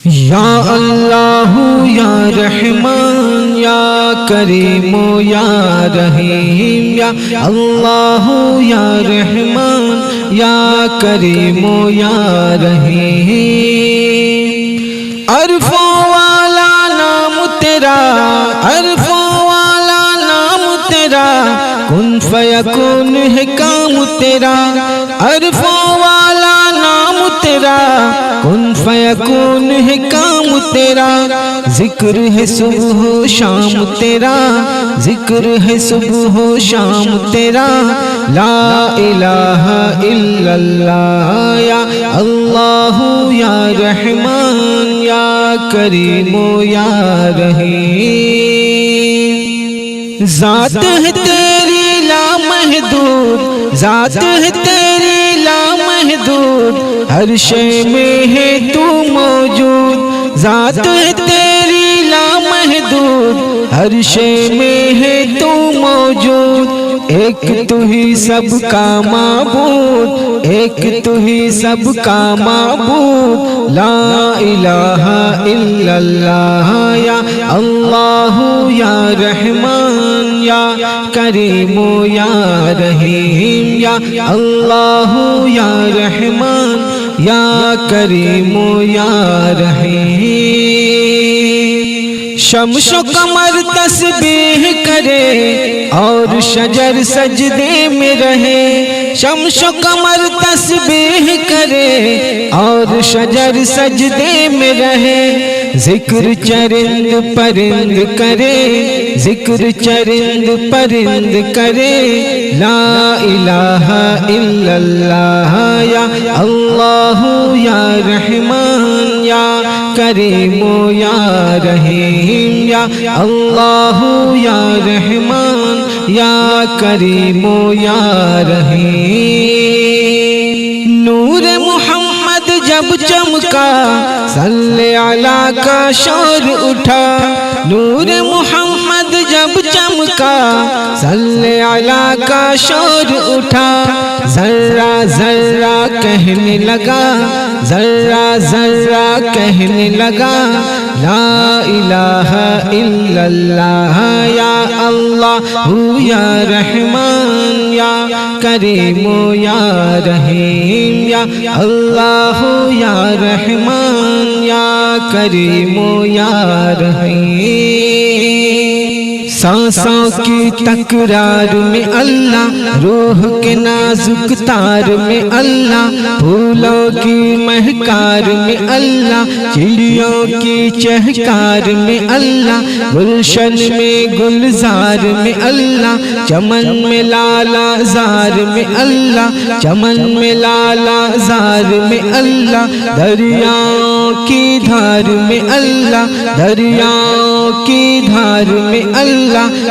یا اللہ یا رحمان یا کریم یا رحیم یا اللہ یا رحمان یا کریم یا رحیم عرفوں والا نام تیرا عرفوں والا نام تیرا کن فیکون ہے کام تیرا عرفوں والا نام تیرا کن فیکون ہے کام تیرا ذکر ہے صبح و شام تیرا ذکر ہے صبح و شام تیرا لا الہ الا اللہ یا اللہ یا رحمان یا کریم یا رحیم ذات ہے تیری لامحدود ذات ہے تیری لامحدود ہر شے میں ہے تو موجود ذات ہے تیری لامحدود ہر شے میں ہے تو موجود ایک تو ہی سب کا معبود ایک تو ہی سب کا معبود لا الہ الا اللہ یا اللہ یا رحمان یا کریم یا رحیم یا اللہ یا رحمان یا کریم یا رحیم شمس و قمر تسبیح کرے اور شجر سجدے میں رہے شمس و قمر تسبیح کرے اور شجر سجدے میں رہے ذکر چرند پرند کرے ذکر چرند پرند کرے لا الہ الا اللہ یا اللہ یا رحمان یا کریم یا رحیم یا اللہ یا رحمان یا کریم یا رحیم نور محمد جب چمکا صلی علی کا شور اٹھا نور محمد جب چمکا صلی علی کا شور اٹھا ذرہ ذرہ کہنے لگا ذرہ ذرہ کہنے لگا لا الہ الا اللہ یا اللہ یا رحمان یا کریم یا رحیم یا اللہ یا رحمان یا کریم یا رحیم سانسوں کی تکرار میں اللہ روح کے نازک تار میں اللہ پھولوں کی مہکار میں اللہ چڑیوں کی چہکار میں اللہ گلشن میں گلزار میں اللہ چمن میں لالا زار میں اللہ چمن میں لالا زار میں اللہ دریاؤں کی دھار میں اللہ دریاؤں کی دھار میں اللہ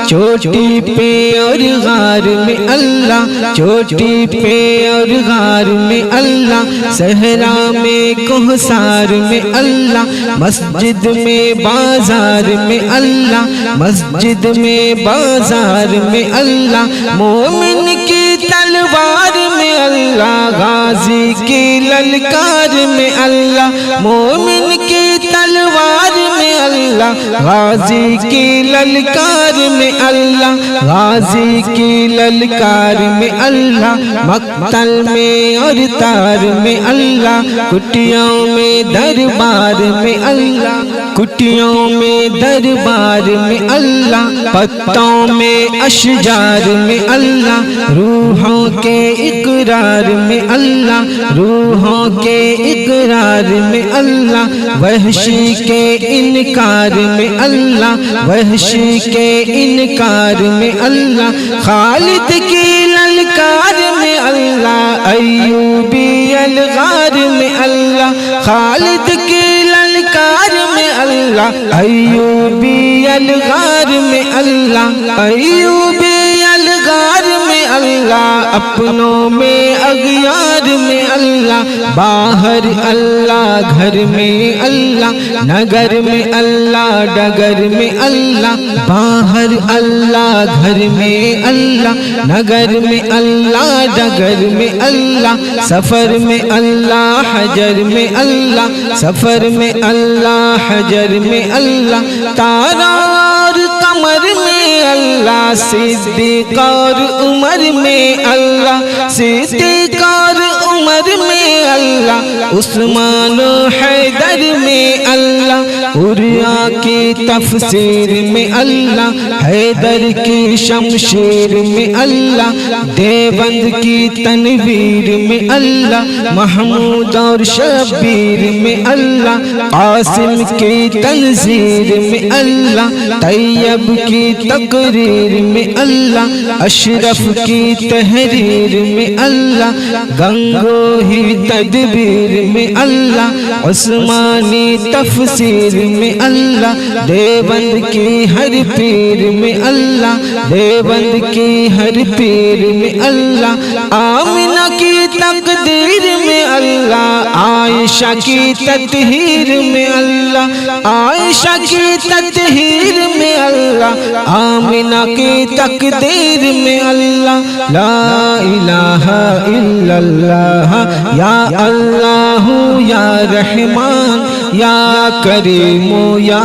چوٹی پہ اور غار میں اللہ چوٹی پہ اور غار میں اللہ صحرا میں کوہسار میں اللہ مسجد میں بازار میں اللہ مسجد میں بازار میں اللہ مومن کی تلوار میں اللہ غازی کی للکار میں اللہ مومن کی تلوار میں اللہ غازی کی للکار میں اللہ غازی کی للکار میں اللہ مقتل میں اور تار میں اللہ کٹیوں میں دربار میں اللہ کٹیوں میں دربار میں اللہ پتوں میں اشجار میں اللہ روحوں کے اقرار میں اللہ روحوں کے اقرار میں اللہ وحشی کے انکار میں اللہ وحشی کے انکار میں اللہ خالد کی للکار میں اللہ ایوبی الغار میں اللہ خالد کی للکار میں اللہ ایوبی الغار میں اللہ ایوبی الغار میں اللہ اللہ، اپنوں میں اغیار میں اللہ، باہر اللہ گھر میں اللہ، نگر میں اللہ ڈگر میں اللہ، باہر اللہ گھر میں اللہ، نگر میں اللہ ڈگر میں اللہ، سفر میں اللہ حجر میں اللہ، سفر میں اللہ حجر میں اللہ، تارا اور قمر میں اللہ، صدیق اور عمر میں اللہ، صدیق اور عمر میں اللہ، عثمان و حیدر میں اللہ، عریا کی تفسیر میں اللہ، حیدر کی شمشیر میں اللہ، دیوبند کی تنویر میں اللہ، محمود اور شبیر میں اللہ، قاسم کی تنظیر میں اللہ، طیب کی تقریر میں اللہ، اشرف کی تحریر میں اللہ، گنگوہی تدبیر میں اللہ، عثمانی تفسیر میں اللہ، دیوبند کی ہر پیر میں اللہ، دیوبند کی ہر پیر میں اللہ، آمنہ کی تقدیر میں اللہ، عائشہ کی تطہیر میں اللہ، عائشہ کی تطہیر میں اللہ، آمنہ کی تقدیر میں اللہ، لا الہ الا اللہ، یا اللہ یا رحمان یا کریم یا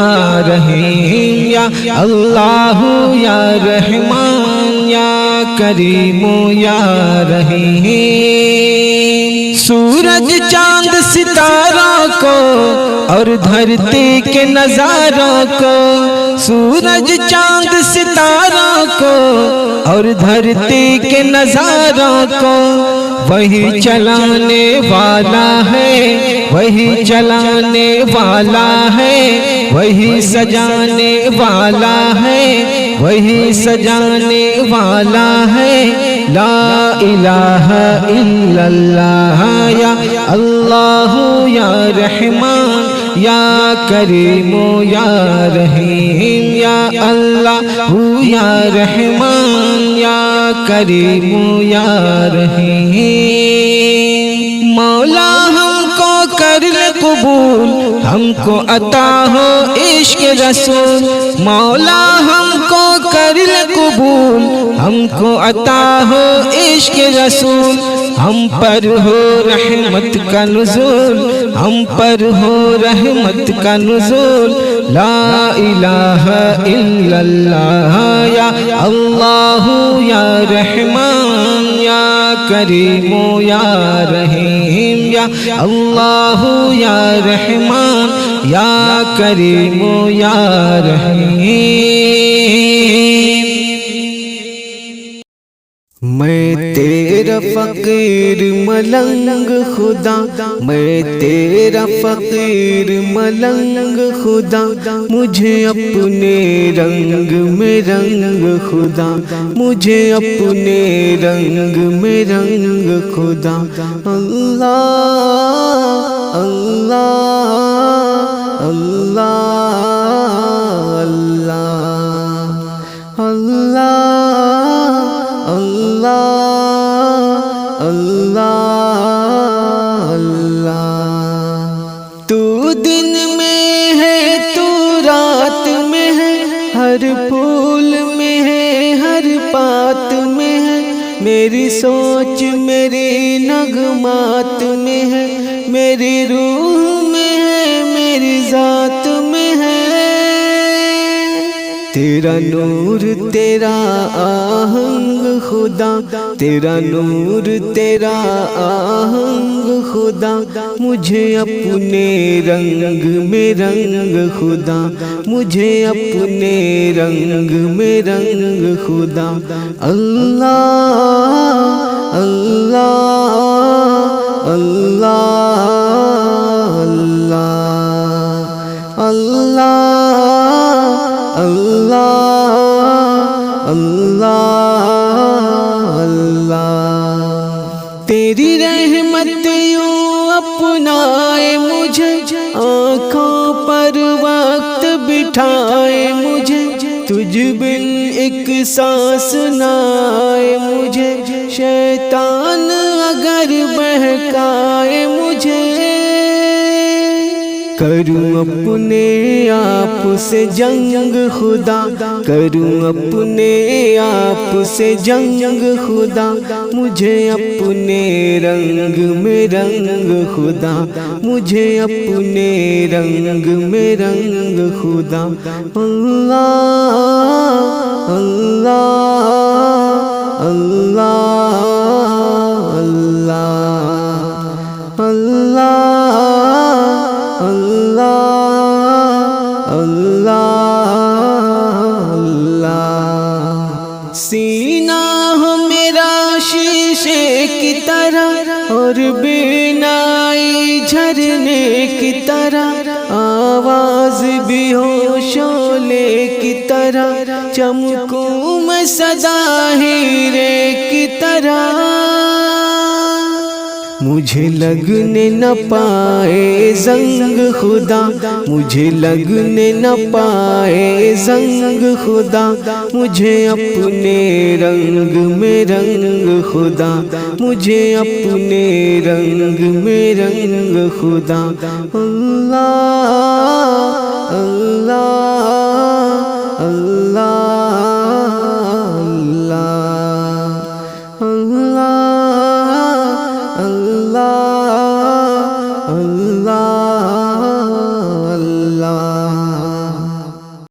رحیم، یا اللہ یا رحمان یا کریم یا رحیم، سورج چاند ستاروں کو اور دھرتی کے نظاروں کو، سورج چاند ستاروں کو اور دھرتی کے نظاروں کو، وہی چلانے والا ہے، وہی چلانے والا ہے، وہی سجانے والا ہے، وہی سجانے والا ہے، لا الہ الا اللہ، یا اللہ یا رحمان یا کریم یا رحیم، یا اللہ یا رحمان یا کریم یا رحیم، مولا ہم کو کر لے قبول، ہم کو عطا ہو عشق رسول، مولا ہم کو کر لے قبول، ہم کو عطا ہو عشق رسول، ہم پر ہو رحمت کا نزول، ہم پر ہو رحمت کا نزول، لا الہ الا اللہ، یا اللہ یا رحمان یا کریم یا رحیم، یا اللہ یا رحمان یا کریم یا رحیم، میں تیرا فقیر ملنگ خدا، میں تیرا فقیر ملنگ خدا، مجھے اپنے رنگ میں رنگ خدا، مجھے اپنے رنگ میں رنگ خدا، اللہ اللہ اللہ اللہ اللہ اللہ اللہ اللہ، تو دن میں ہے تو رات میں ہے، ہر پھول میں ہے ہر بات میں ہے، میری سوچ میری نغمات میں ہے، میری روح میں ہے میری ذات میں ہے، تیرا نور تیرا آہنگ خدا، تیرا نور تیرا آہنگ خدا، مجھے اپنے رنگ میں رنگ خدا، مجھے اپنے رنگ میں رنگ خدا، اللہ اللہ اللہ اللہ اللہ اللہ اللہ اللہ، تیری رحمت یوں اپنائے مجھے، آنکھوں پر وقت بٹھائے مجھے، تجھ بن ایک سانس نہ آئے مجھے، شیطان اگر بہکائے مجھے، کروں اپنے آپ سے جنگ خدا، کروں اپنے آپ سے جنگ خدا، مجھے اپنے رنگ میں رنگ خدا، مجھے اپنے رنگ میں رنگ خدا۔ اللہ اللہ اللہ اللہ اللہ اللہ اللہ۔ سینہ ہو میرا شیشے کی طرح اور بینائی جھرنے کی طرح، آواز بھی ہو شعلے کی طرح، چمکوں میں سدا ہیرے کی طرح، مجھے لگنے نہ پائے زنگ خدا، مجھے لگنے نہ پائے زنگ خدا، مجھے اپنے رنگ میں رنگ خدا، مجھے اپنے رنگ میں رنگ خدا۔ اللہ